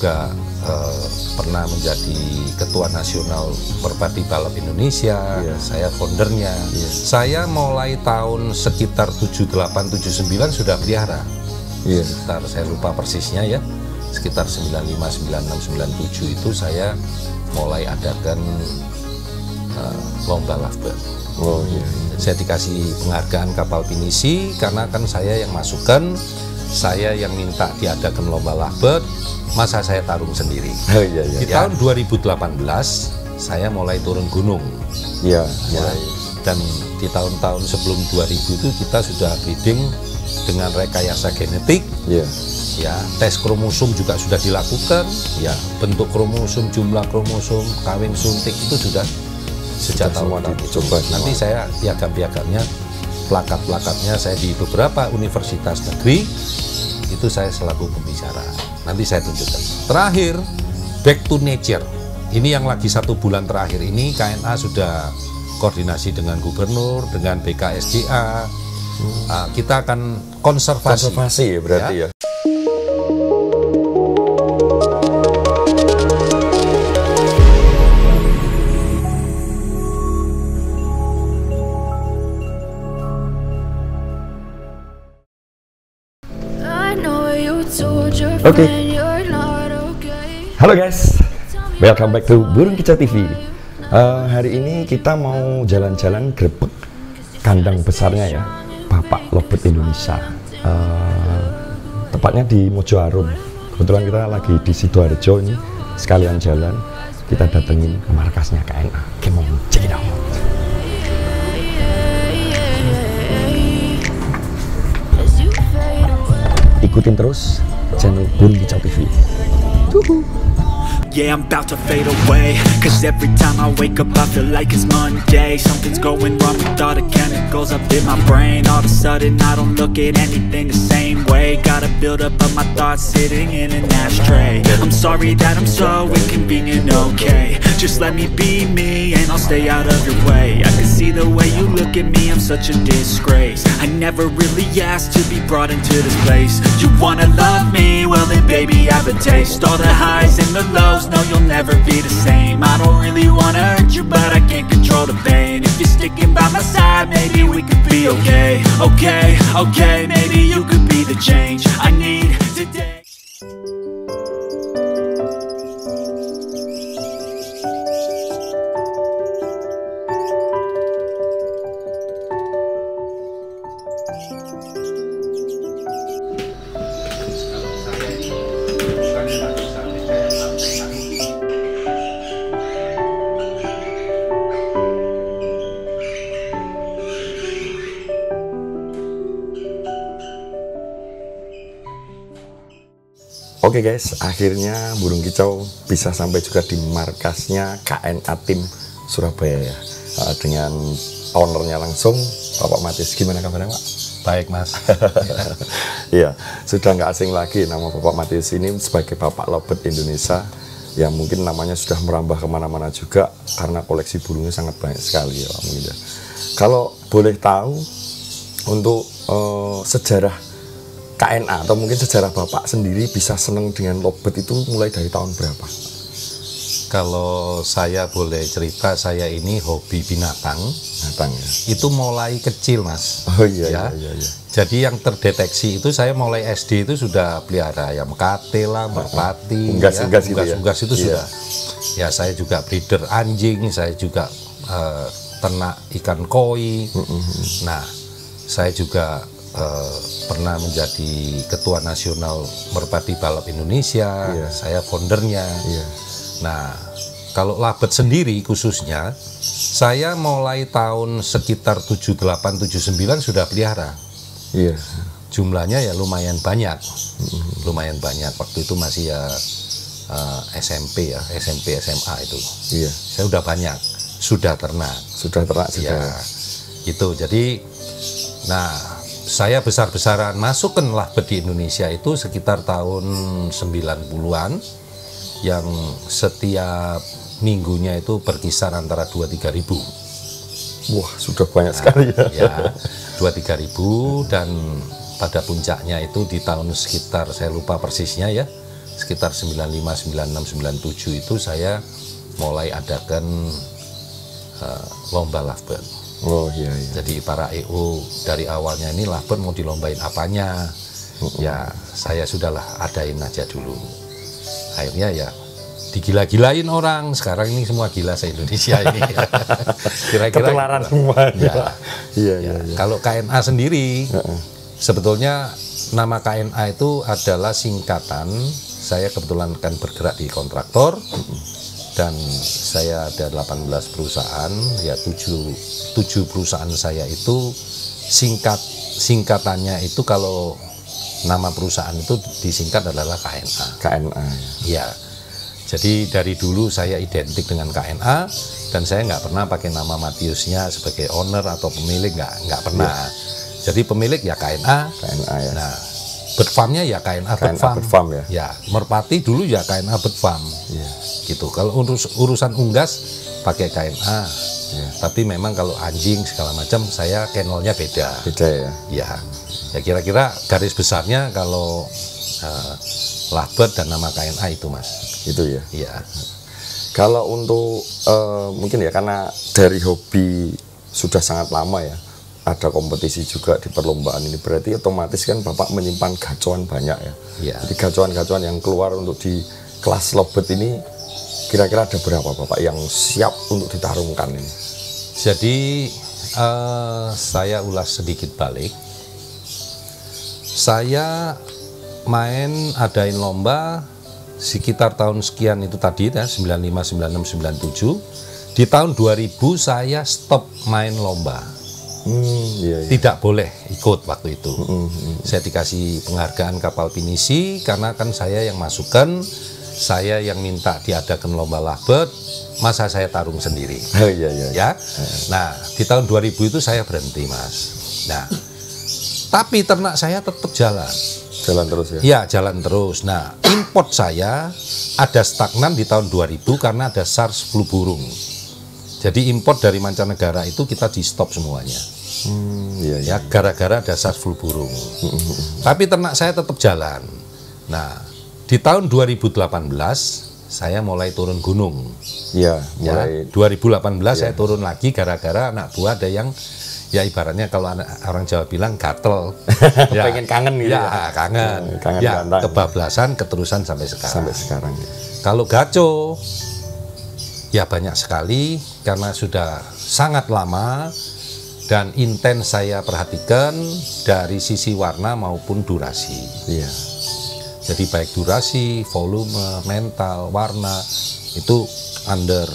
juga pernah menjadi ketua nasional Merpati Balap Indonesia. Saya foundernya. Saya mulai tahun sekitar 78, 79 sudah pelihara. Sekitar, saya lupa persisnya ya, sekitar 95, 96, 97 itu saya mulai adakan lomba lovebird. Saya dikasih penghargaan kapal pinisi karena kan saya yang masukkan, saya yang minta diadakan lomba lovebird, masa saya tarung sendiri. Di tahun 2018 saya mulai turun gunung. Dan di tahun-tahun sebelum 2000 itu kita sudah breeding dengan rekayasa genetik. Tes kromosom juga sudah dilakukan. Bentuk kromosom, jumlah kromosom, kawin suntik itu sudah sejak tahun dicoba. Nanti saya piagam-piagamnya, plakat-plakatnya saya di beberapa universitas negeri itu saya selaku pembicara. Nanti saya tunjukkan. Terakhir, back to nature. Ini yang lagi 1 bulan terakhir ini KNA sudah koordinasi dengan gubernur, dengan BKSDA. Kita akan konservasi ya berarti ya. Oke. Halo guys, welcome back to Burung Kicau TV. Hari ini kita mau jalan-jalan grebek kandang besarnya ya, Bapak Lovebird Indonesia. Tepatnya di Mojoarum. Kebetulan kita lagi di Sidoarjo ini, sekalian jalan kita datengin ke markasnya KNA. Come on, check it out. Ikutin terus channel Burung Kicau TV. Yeah, I'm about to fade away, cause every time I wake up I feel like it's Monday. Something's going wrong with all the chemicals up in my brain. All of a sudden I don't look at anything the same way. Gotta build up of my thoughts sitting in an ashtray. I'm sorry that I'm so inconvenient, okay. Just let me be me and I'll stay out of your way. I can see the way you look at me, I'm such a disgrace. I never really asked to be brought into this place. You wanna love me? Well then baby I have a taste. All the highs and the lows, no you'll never be the same. I don't really wanna hurt you but I can't control the pain. If you're sticking by my side maybe we could be okay. Okay, maybe you could be the change I need today. Oke guys, akhirnya Burung Kicau bisa sampai juga di markasnya KNA Tim Surabaya ya. Dengan ownernya langsung, Bapak Matis. Gimana kabarnya Pak? Baik Mas. Iya, sudah nggak asing lagi nama Bapak Matis ini sebagai Bapak Lovebird Indonesia. Ya mungkin namanya sudah merambah kemana-mana juga karena koleksi burungnya sangat banyak sekali ya Pak. Mungkin ya. Kalau boleh tahu untuk sejarah KNA atau mungkin sejarah Bapak sendiri bisa seneng dengan lovebird itu mulai dari tahun berapa? Kalau saya boleh cerita, saya ini hobi binatang ya. Itu mulai kecil Mas. Iya. Jadi yang terdeteksi itu saya mulai SD itu sudah pelihara ayam kate lah, merpati, unggas itu sudah. Ya saya juga breeder anjing, saya juga ternak ikan koi. Nah saya juga pernah menjadi ketua nasional Merpati Balap Indonesia. Saya foundernya. Nah kalau lovebird sendiri khususnya saya mulai tahun sekitar 78, 79 sudah pelihara. Jumlahnya ya lumayan banyak. Waktu itu masih ya SMP ya, SMP SMA itu. Saya udah banyak, sudah ternak juga. Gitu. Jadi nah saya besar-besaran masuk ke lovebird di Indonesia itu sekitar tahun 90-an, yang setiap minggunya itu berkisar antara 2-3 ribu. Wah sudah banyak sekali ya. 2-3 ribu, dan pada puncaknya itu di tahun sekitar, saya lupa persisnya ya, sekitar 95, 96, 97 itu saya mulai adakan lomba lovebird. Oh iya, iya. Jadi para EO dari awalnya ini lovebird mau dilombain apanya, ya saya sudahlah adain aja dulu. Akhirnya ya digila-gilain orang. Sekarang ini semua gila se-Indonesia ini. Kira-kira ketularan semua. Ya. Iya, Ya. iya. Kalau KNA sendiri, sebetulnya nama KNA itu adalah singkatan. Saya kebetulan kan bergerak di kontraktor, dan saya ada 18 perusahaan, ya 7 perusahaan saya itu singkatannya itu, kalau nama perusahaan itu disingkat adalah KNA. KNA. Ya, jadi dari dulu saya identik dengan KNA, dan saya nggak pernah pakai nama Matiusnya sebagai owner atau pemilik, nggak pernah. Jadi pemilik ya KNA. KNA ya. Nah, bird farmnya ya KNA Bird Farm. Bird Farm ya. Ya, Merpati dulu ya KNA Bird Farm. Iya. Gitu. Kalau urusan unggas pakai KNA. Iya. Tapi memang kalau anjing segala macam saya kennelnya beda. Beda ya. Ya. Ya kira-kira garis besarnya kalau lovebird dan nama KNA itu, Mas. Itu ya. Iya. Kalau untuk mungkin ya karena dari hobi sudah sangat lama ya, ada kompetisi juga di perlombaan ini, berarti otomatis kan Bapak menyimpan gacuan banyak ya. Iya. Jadi gacuan-gacuan yang keluar untuk di kelas lovebird ini kira-kira ada berapa Bapak yang siap untuk ditarungkan ini? Jadi saya ulas sedikit balik. Saya main adain lomba sekitar tahun sekian itu tadi ya, 95, 96, 97. Di tahun 2000 saya stop main lomba. Iya, iya. Tidak boleh ikut waktu itu. Saya dikasih penghargaan kapal pinisi karena kan saya yang masukkan, saya yang minta diadakan lomba lovebird, masa saya tarung sendiri. Oh, iya, iya. Ya. Nah, di tahun 2000 itu saya berhenti, Mas. Nah, tapi ternak saya tetap jalan. Jalan terus ya? Ya, jalan terus. Nah, import saya ada stagnan di tahun 2000 karena ada SARS flu burung. Jadi import dari mancanegara itu kita di stop semuanya. Iya, iya. Ya, gara-gara ada SARS flu burung. Tapi ternak saya tetap jalan. Nah, di tahun 2018 saya mulai turun gunung. Iya, Ya, mulai 2018 saya turun lagi gara-gara anak buah ada yang, ya ibaratnya kalau orang Jawa bilang gatel. Ya, pengen kangen gitu ya. Kangen. Kangen Ya, ganteng. kebablasan keterusan sampai sekarang. Sampai sekarang ya. Kalau gaco, ya banyak sekali karena sudah sangat lama dan intens saya perhatikan dari sisi warna maupun durasi. Iya. Jadi baik durasi, volume, mental, warna itu under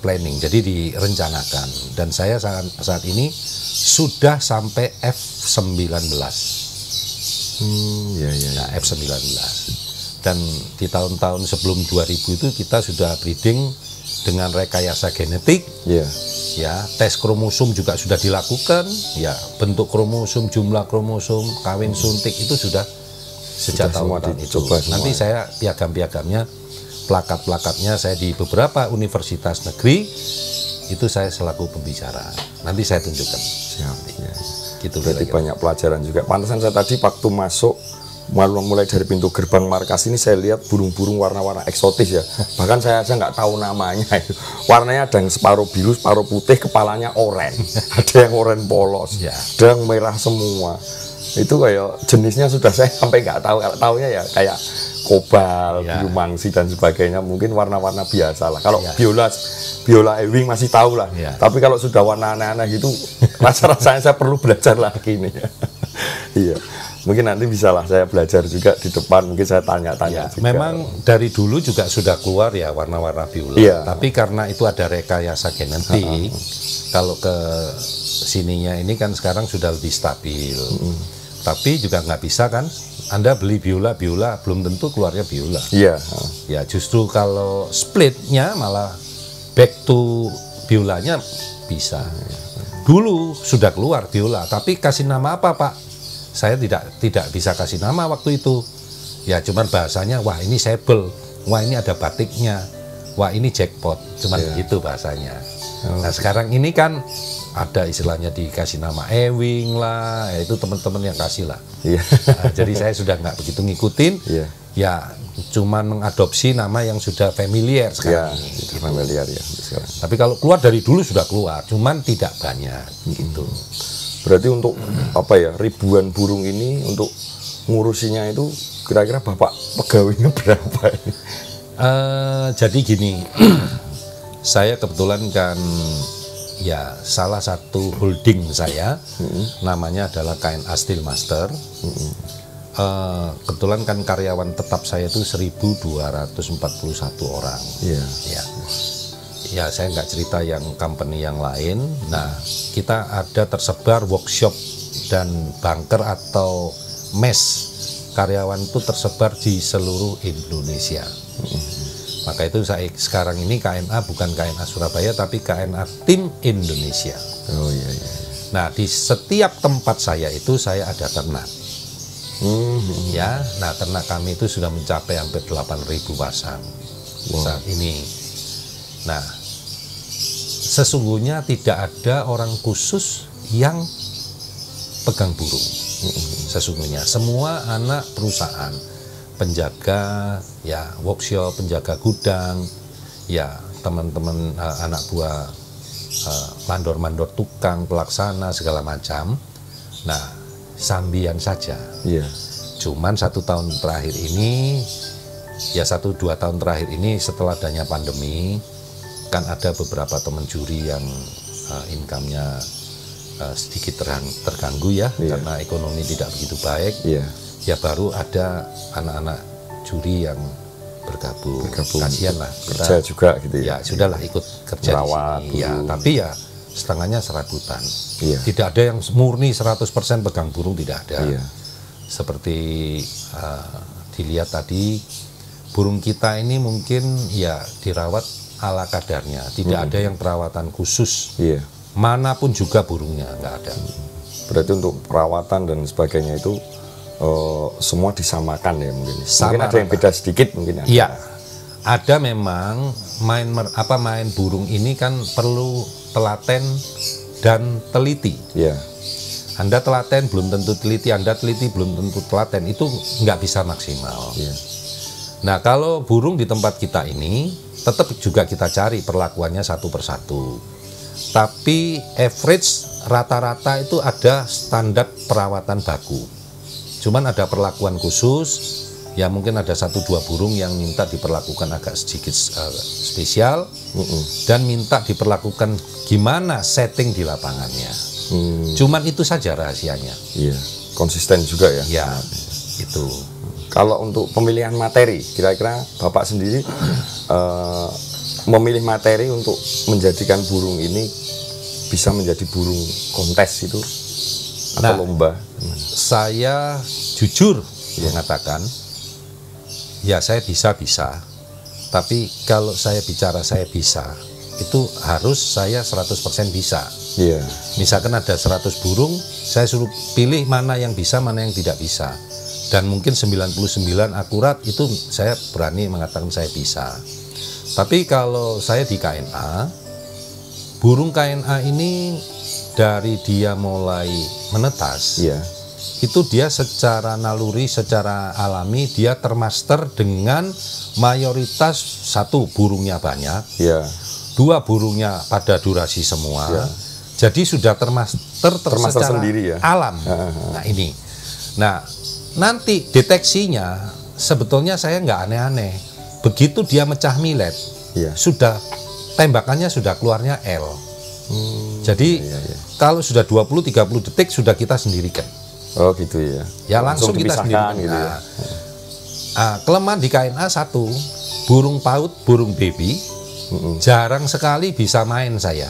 planning. Jadi direncanakan. Dan saya saat ini sudah sampai F19. Iya, iya. Nah, F19. Dan di tahun-tahun sebelum 2000 itu kita sudah breeding dengan rekayasa genetik. Iya. Ya, tes kromosom juga sudah dilakukan. Ya, bentuk kromosom, jumlah kromosom, kawin suntik itu sudah sejak tahun-tahun itu. Nanti saya piagam-piagamnya, plakat-plakatnya saya di beberapa universitas negeri itu saya selaku pembicara. Nanti saya tunjukkan. Siap. Ya. Gitu. Berarti banyak pelajaran juga. Pantesan saya tadi waktu masuk mulai dari pintu gerbang markas ini saya lihat burung-burung warna-warna eksotis ya. Bahkan saya aja nggak tahu namanya itu. Warnanya ada yang separuh biru, separuh putih, kepalanya oranye. Ada yang oranye polos, Ya. ada yang merah semua. Itu kayak jenisnya sudah saya sampai nggak tahu. Kalau taunya ya kayak kobal, Ya. biru mangsi dan sebagainya. Mungkin warna-warna biasa lah. Kalau Ya. biola ewing masih tahu lah. Ya. Tapi kalau sudah warna aneh-aneh gitu, rasa-rasanya saya perlu belajar lagi nih. Iya. Mungkin nanti bisalah saya belajar juga di depan, mungkin saya tanya-tanya Ya, juga. memang dari dulu juga sudah keluar ya warna-warna biola. Iya. Tapi karena itu ada rekayasa genetik, kalau ke sininya ini kan sekarang sudah lebih stabil. Tapi juga nggak bisa kan, Anda beli biola belum tentu keluarnya biola. Iya. Ya justru kalau splitnya malah back to biolanya bisa. Dulu sudah keluar biola, tapi kasih nama apa Pak? Saya tidak bisa kasih nama waktu itu. Ya cuman bahasanya, wah ini sable, wah ini ada batiknya, wah ini jackpot, cuman begitu bahasanya. Nah sekarang ini kan ada istilahnya dikasih nama Ewing lah, ya itu teman-teman yang kasih lah. Jadi saya sudah nggak begitu ngikutin, ya cuman mengadopsi nama yang sudah familiar sekarang ini. Gitu. Familiar ya. Tapi kalau keluar dari dulu sudah keluar, cuman tidak banyak gitu. Berarti untuk apa ya, ribuan burung ini untuk ngurusinya itu kira-kira Bapak pegawainya berapa ini? Jadi gini, saya kebetulan kan ya salah satu holding saya namanya adalah KNA Steelmaster. Kebetulan kan karyawan tetap saya itu 1.241 orang. Ya saya nggak cerita yang company yang lain. Nah, kita ada tersebar workshop dan bunker atau mes karyawan itu tersebar di seluruh Indonesia. Maka itu saya sekarang ini KNA bukan KNA Surabaya tapi KNA Tim Indonesia. Nah, di setiap tempat saya itu saya ada ternak. Ya, nah ternak kami itu sudah mencapai hampir 8.000 pasang saat ini. Nah, sesungguhnya tidak ada orang khusus yang pegang burung. Sesungguhnya semua anak perusahaan, penjaga, ya workshop, penjaga gudang, ya teman-teman anak buah, mandor-mandor tukang, pelaksana segala macam. Nah, sambian saja. Cuman 1 tahun terakhir ini, ya 1-2 tahun terakhir ini setelah adanya pandemi, kan ada beberapa teman juri yang income-nya sedikit terganggu ya, karena ekonomi tidak begitu baik. Ya baru ada anak-anak juri yang bergabung. Kasihan lah, kerja juga gitu ya. Ya sudahlah ikut kerja merawat, di sini. Ya, tapi ya setengahnya serabutan. Tidak ada yang murni 100% pegang burung, tidak ada. Seperti dilihat tadi, burung kita ini mungkin ya dirawat ala kadarnya. Tidak ada yang perawatan khusus. Manapun juga burungnya nggak ada. Berarti untuk perawatan dan sebagainya itu semua disamakan ya mungkin. Mungkin ada yang beda sedikit mungkin. Iya, ada memang main burung ini kan perlu telaten dan teliti. Anda telaten belum tentu teliti, Anda teliti belum tentu telaten, itu nggak bisa maksimal. Nah, kalau burung di tempat kita ini tetap juga kita cari perlakuannya satu persatu. Tapi average rata-rata itu ada standar perawatan baku. Cuman ada perlakuan khusus, ya mungkin ada 1-2 burung yang minta diperlakukan agak sedikit spesial, dan minta diperlakukan gimana setting di lapangannya. Cuman itu saja rahasianya. Konsisten juga ya. Ya, itu. Kalau untuk pemilihan materi, kira-kira Bapak sendiri memilih materi untuk menjadikan burung ini bisa menjadi burung kontes itu atau lomba? Saya jujur mengatakan, ya saya bisa, tapi kalau saya bicara saya bisa, itu harus saya 100% bisa. Misalkan ada 100 burung, saya suruh pilih mana yang bisa, mana yang tidak bisa. Dan mungkin 99 akurat, itu saya berani mengatakan saya bisa. Tapi kalau saya di KNA, burung KNA ini dari dia mulai menetas, itu dia secara naluri, secara alami dia termaster dengan mayoritas 1 burungnya banyak, 2 burungnya pada durasi semua. Jadi sudah termaster secara sendiri ya. Alam. Nah ini, nanti deteksinya sebetulnya saya nggak aneh-aneh. Begitu dia mecah milet, sudah tembakannya sudah keluarnya L. Jadi kalau sudah 20-30 detik sudah kita sendirikan. Oh gitu ya. Ya langsung kita sendirikan. Gitu ya. Kelemahan di KNA 1, burung paut, burung baby, jarang sekali bisa main saya.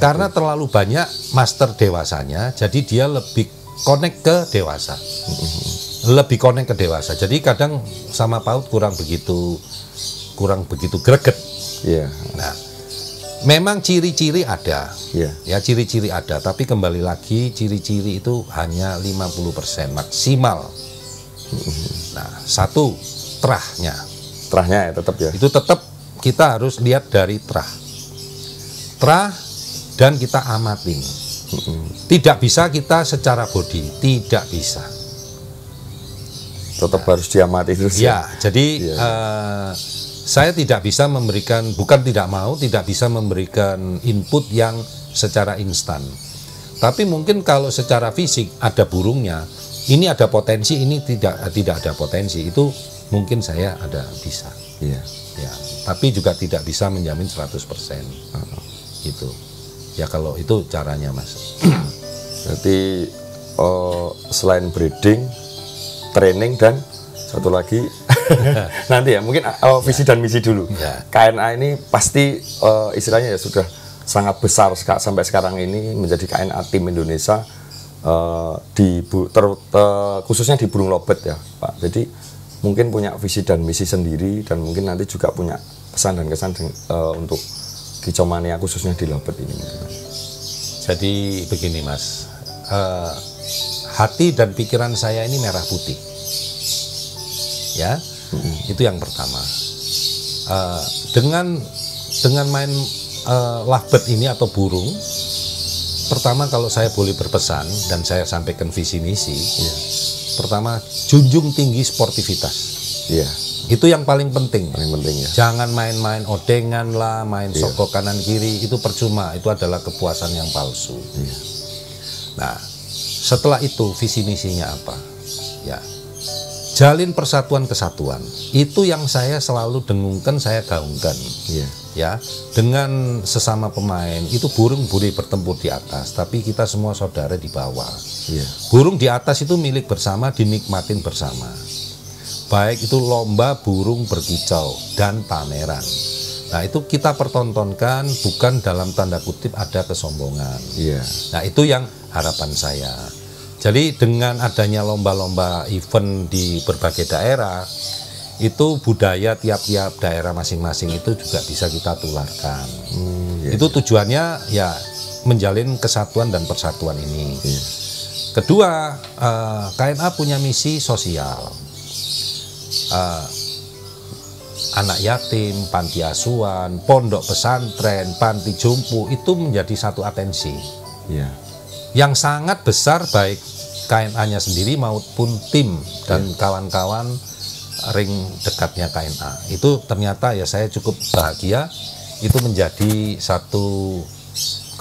Karena terlalu banyak master dewasanya, jadi dia lebih connect ke dewasa. Jadi kadang sama paut kurang begitu greget. Nah, memang ciri-ciri ada, ya ciri-ciri ada, tapi kembali lagi ciri-ciri itu hanya 50% maksimal. Nah, 1 terahnya ya tetap ya. Itu tetap kita harus lihat dari terah dan kita amatin. Tidak bisa kita secara body, tidak bisa. Tetap harus diamati terus ya. Jadi saya tidak bisa memberikan, bukan tidak mau, tidak bisa memberikan input yang secara instan. Tapi mungkin kalau secara fisik ada burungnya, ini ada potensi, ini tidak ada potensi, itu mungkin saya ada bisa. Ya. Tapi juga tidak bisa menjamin 100%. Gitu. Ya kalau itu caranya, Mas. Jadi selain breeding, training, dan satu lagi nanti ya mungkin visi dan misi dulu. KNA ini pasti istilahnya ya sudah sangat besar sampai sekarang ini menjadi KNA Tim Indonesia khususnya di burung lobet ya Pak. Jadi mungkin punya visi dan misi sendiri, dan mungkin nanti juga punya pesan dan kesan untuk Kicau Mania khususnya di lobet ini. Jadi begini Mas, hati dan pikiran saya ini merah putih, ya. Itu yang pertama. Dengan main lovebird ini atau burung, pertama kalau saya boleh berpesan dan saya sampaikan visi misi, pertama junjung tinggi sportivitas. Itu yang paling penting. Ya. Jangan main-main odengan lah, main sokok kanan kiri, itu percuma. Itu adalah kepuasan yang palsu. Nah, setelah itu visi misinya apa? Ya, jalin persatuan kesatuan. Itu yang saya selalu dengungkan, saya gaungkan. Ya, dengan sesama pemain itu burung boleh bertempur di atas, tapi kita semua saudara di bawah. Burung di atas itu milik bersama, dinikmatin bersama. Baik itu lomba burung berkicau dan pameran. Nah itu kita pertontonkan, bukan dalam tanda kutip ada kesombongan. Nah itu yang harapan saya. Jadi dengan adanya lomba-lomba event di berbagai daerah, itu budaya tiap-tiap daerah masing-masing itu juga bisa kita tularkan. Itu tujuannya ya menjalin kesatuan dan persatuan ini. Kedua, KNA punya misi sosial. Anak yatim, panti asuhan, pondok pesantren, panti jompo itu menjadi satu atensi yang sangat besar, baik KNA-nya sendiri maupun tim dan kawan-kawan ring dekatnya KNA. Itu ternyata ya saya cukup bahagia, itu menjadi satu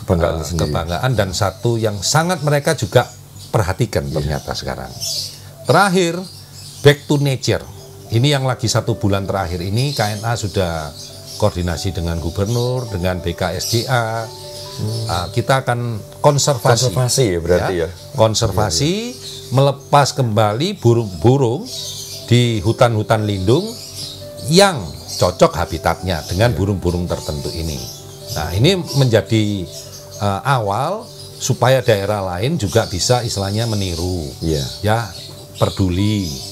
kebanggaan dan satu yang sangat mereka juga perhatikan ternyata sekarang. Terakhir, back to nature. Ini yang lagi 1 bulan terakhir ini KNA sudah koordinasi dengan gubernur, dengan BKSDA. Kita akan konservasi ya berarti ya. Konservasi, melepas kembali burung-burung di hutan-hutan lindung yang cocok habitatnya dengan burung-burung tertentu ini. Nah, ini menjadi awal supaya daerah lain juga bisa istilahnya meniru. Ya, peduli.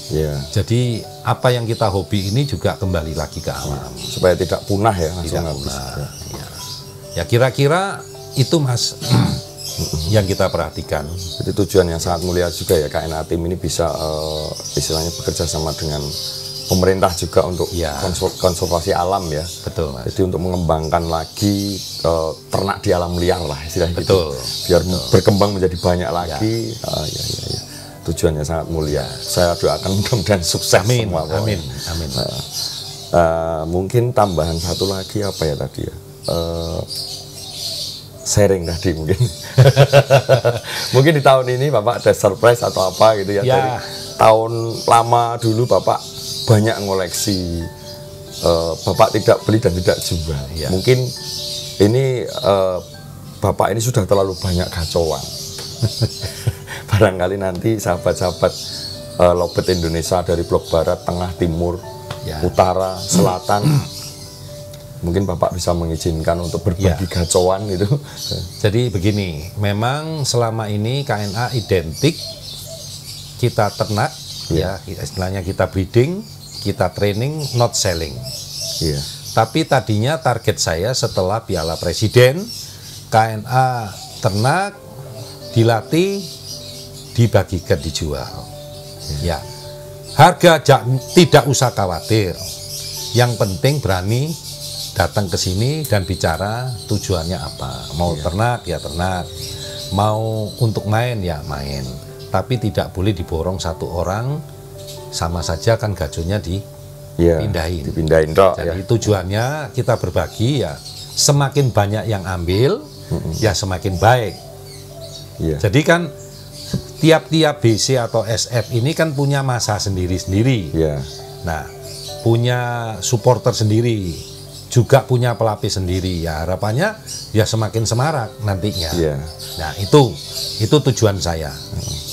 Jadi apa yang kita hobi ini juga kembali lagi ke alam supaya tidak punah ya, tidak punah. Ya kira-kira itu Mas yang kita perhatikan. Jadi tujuan yang sangat mulia juga ya KNA Tim ini bisa istilahnya bekerja sama dengan pemerintah juga untuk konservasi alam ya. Betul Mas. Jadi untuk mengembangkan lagi ternak di alam liar lah istilahnya. Betul. Biar berkembang menjadi banyak lagi. Tujuannya sangat mulia. Saya doakan mudah-mudahan sukses semua. Amin. Mungkin tambahan satu lagi apa ya tadi ya? Sharing tadi mungkin. Mungkin di tahun ini Bapak ada surprise atau apa gitu ya? Dari tahun lama dulu Bapak banyak ngoleksi. Bapak tidak beli dan tidak jual. Mungkin ini Bapak ini sudah terlalu banyak gacauan. Barangkali nanti sahabat-sahabat lobet Indonesia dari blok barat, tengah, timur, utara, selatan, mungkin Bapak bisa mengizinkan untuk berbagi gacauan itu. Jadi begini, memang selama ini KNA identik kita ternak, ya istilahnya kita breeding, kita training, not selling. Tapi tadinya target saya setelah Piala Presiden, KNA ternak, dilatih, dibagikan, dijual. Harga tidak usah khawatir. Yang penting berani datang ke sini dan bicara tujuannya apa. Mau ternak ya ternak, mau untuk main ya main. Tapi tidak boleh diborong satu orang, sama saja kan gajonya dipindahin toh. Jadi tujuannya kita berbagi ya, semakin banyak yang ambil ya semakin baik. Jadi kan tiap-tiap BC atau SF ini kan punya masa sendiri-sendiri. Nah, punya supporter sendiri, juga punya pelapis sendiri. Ya harapannya ya semakin semarak nantinya. Nah, itu tujuan saya.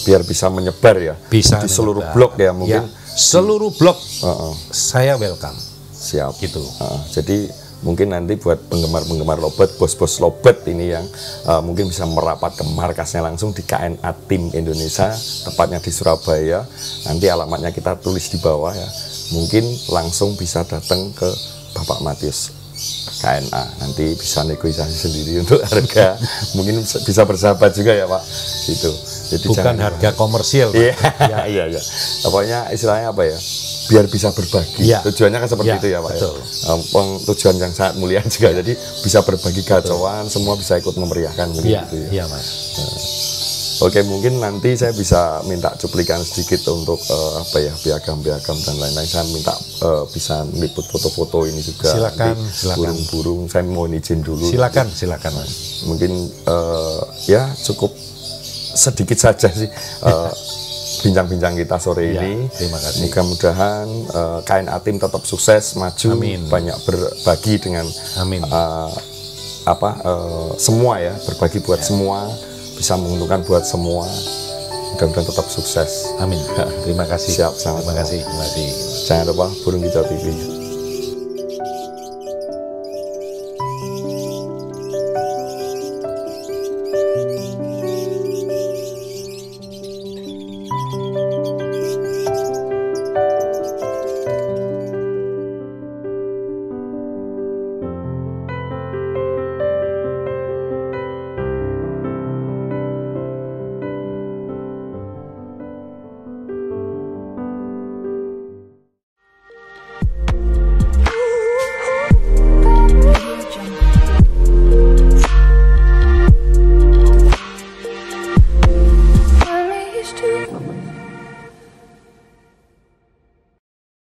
Biar bisa menyebar ya. Bisa di seluruh blok ya mungkin. Seluruh blok saya welcome. Siap. Gitu. Jadi mungkin nanti buat penggemar-penggemar Lobet, bos-bos Lobet ini yang mungkin bisa merapat ke markasnya langsung di KNA Tim Indonesia, tepatnya di Surabaya. Nanti alamatnya kita tulis di bawah ya. Mungkin langsung bisa datang ke Bapak Matius KNA. Nanti bisa negosiasi sendiri untuk harga. Mungkin bisa bersahabat juga ya Pak. Gitu. Jadi bukan harga komersial. Iya. Pokoknya istilahnya apa ya? Biar bisa berbagi. Tujuannya kan seperti itu ya Pak. Betul. Tujuan yang sangat mulia juga. Jadi bisa berbagi gacauan, semua bisa ikut memeriahkan gitu ya. Iya Mas. Oke, mungkin nanti saya bisa minta cuplikan sedikit untuk piagam-piagam dan lain-lain. Saya minta bisa meliput foto-foto ini juga. Silakan. Burung-burung, saya mohon izin dulu. Silakan Mas. Mungkin ya cukup sedikit saja sih bincang-bincang kita sore ini. Terima kasih. Mudah-mudahan KNA Tim tetap sukses, maju, banyak berbagi dengan semua ya, berbagi buat semua, bisa menguntungkan buat semua. Mudah-mudahan tetap sukses. Amin. Terima kasih. Siap, sama. Terima kasih. Jangan lupa Burung Kicau TV.